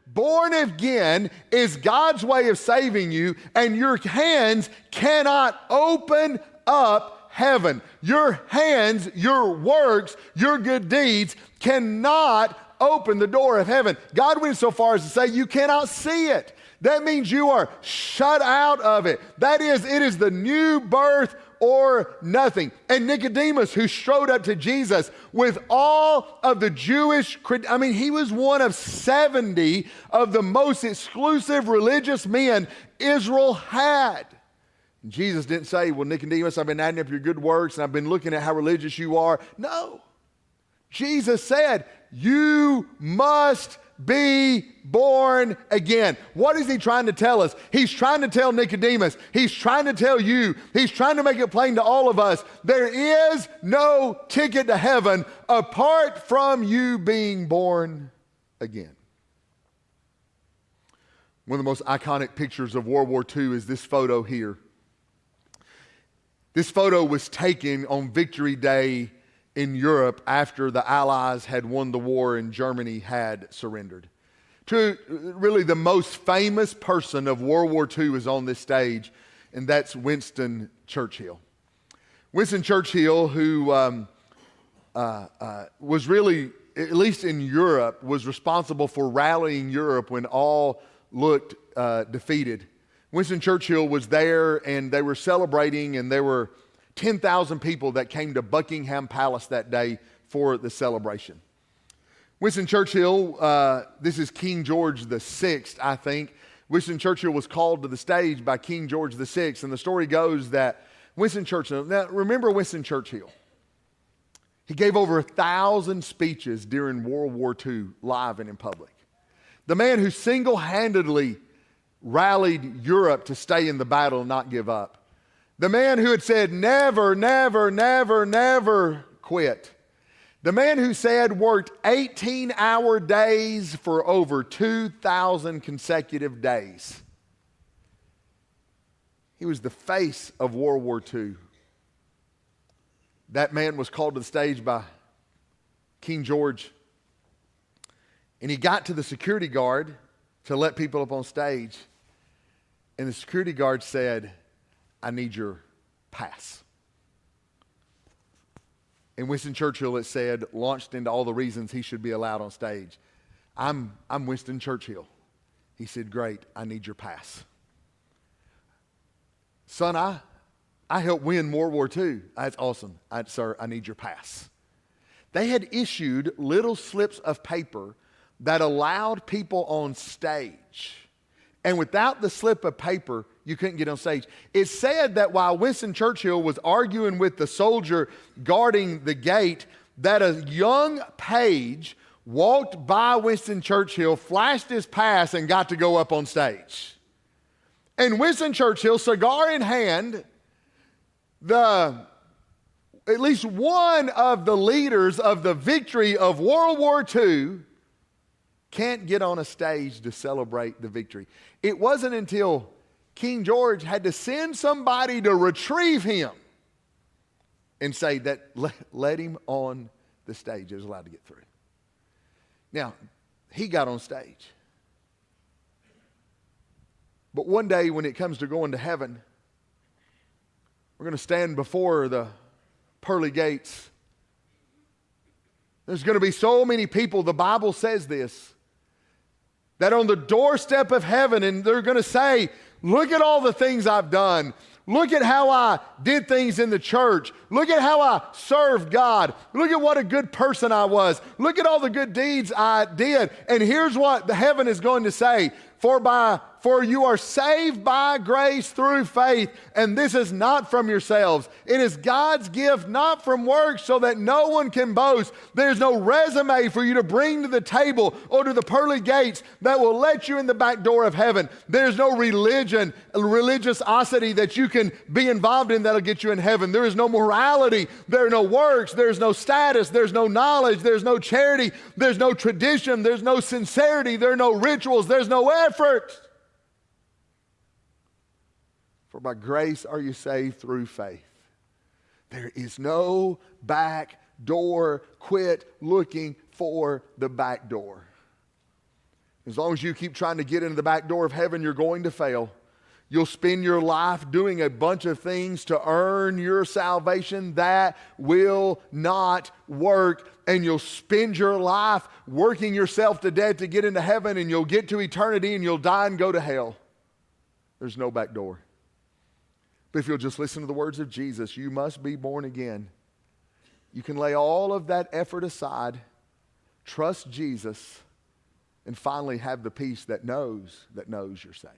Born again is God's way of saving you, and your hands cannot open up heaven. Your hands, your works, your good deeds cannot open the door of heaven. God went so far as to say you cannot see it. That means you are shut out of it. That is, it is the new birth or nothing. And Nicodemus, who strode up to Jesus with all of the Jewish, he was one of 70 of the most exclusive religious men Israel had. And Jesus didn't say, well, Nicodemus, I've been adding up your good works and I've been looking at how religious you are. No. Jesus said, you must be born again. What is he trying to tell us? He's trying to tell Nicodemus. He's trying to tell you. He's trying to make it plain to all of us. There is no ticket to heaven apart from you being born again. One of the most iconic pictures of World War II is this photo here. This photo was taken on Victory Day in Europe after the Allies had won the war and Germany had surrendered. Really the most famous person of World War II is on this stage, and that's Winston Churchill. Winston Churchill, who was really, at least in Europe, was responsible for rallying Europe when all looked defeated. Winston Churchill was there, and they were celebrating, and there were 10,000 people that came to Buckingham Palace that day for the celebration. Winston Churchill, this is King George VI, I think. Winston Churchill was called to the stage by King George VI, and the story goes that Winston Churchill, now remember Winston Churchill. He gave over 1,000 speeches during World War II, live and in public. The man who single-handedly rallied Europe to stay in the battle and not give up. The man who had said, never, never, never, never quit. The man who said worked 18-hour days for over 2,000 consecutive days. He was the face of World War II. That man was called to the stage by King George. And he got to the security guard to let people up on stage. And the security guard said, I need your pass. And Winston Churchill, it said, launched into all the reasons he should be allowed on stage. I'm Winston Churchill. He said, great, I need your pass. Son, I helped win World War II. That's awesome. Sir, I need your pass. They had issued little slips of paper that allowed people on stage. And without the slip of paper, you couldn't get on stage. It said that while Winston Churchill was arguing with the soldier guarding the gate, that a young page walked by Winston Churchill, flashed his pass, and got to go up on stage. And Winston Churchill, cigar in hand, at least one of the leaders of the victory of World War II, can't get on a stage to celebrate the victory. It wasn't until King George had to send somebody to retrieve him and say that let him on the stage. He was allowed to get through. Now, he got on stage. But one day when it comes to going to heaven, we're going to stand before the pearly gates. There's going to be so many people, the Bible says this, that on the doorstep of heaven, and they're going to say, look at all the things I've done. Look at how I did things in the church. Look at how I served God. Look at what a good person I was. Look at all the good deeds I did. And here's what the heaven is going to say. For you are saved by grace through faith, and this is not from yourselves. It is God's gift, not from works, so that no one can boast. There's no resume for you to bring to the table or to the pearly gates that will let you in the back door of heaven. There's no religiosity that you can be involved in that'll get you in heaven. There is no morality. There are no works. There's no status. There's no knowledge. There's no charity. There's no tradition. There's no sincerity. There are no rituals. There's no effort. For by grace are you saved through faith. There is no back door. Quit looking for the back door. As long as you keep trying to get into the back door of heaven, you're going to fail. You'll spend your life doing a bunch of things to earn your salvation. That will not work. And you'll spend your life working yourself to death to get into heaven, and you'll get to eternity and you'll die and go to hell. There's no back door. But if you'll just listen to the words of Jesus, you must be born again. You can lay all of that effort aside, trust Jesus, and finally have the peace that knows you're saved.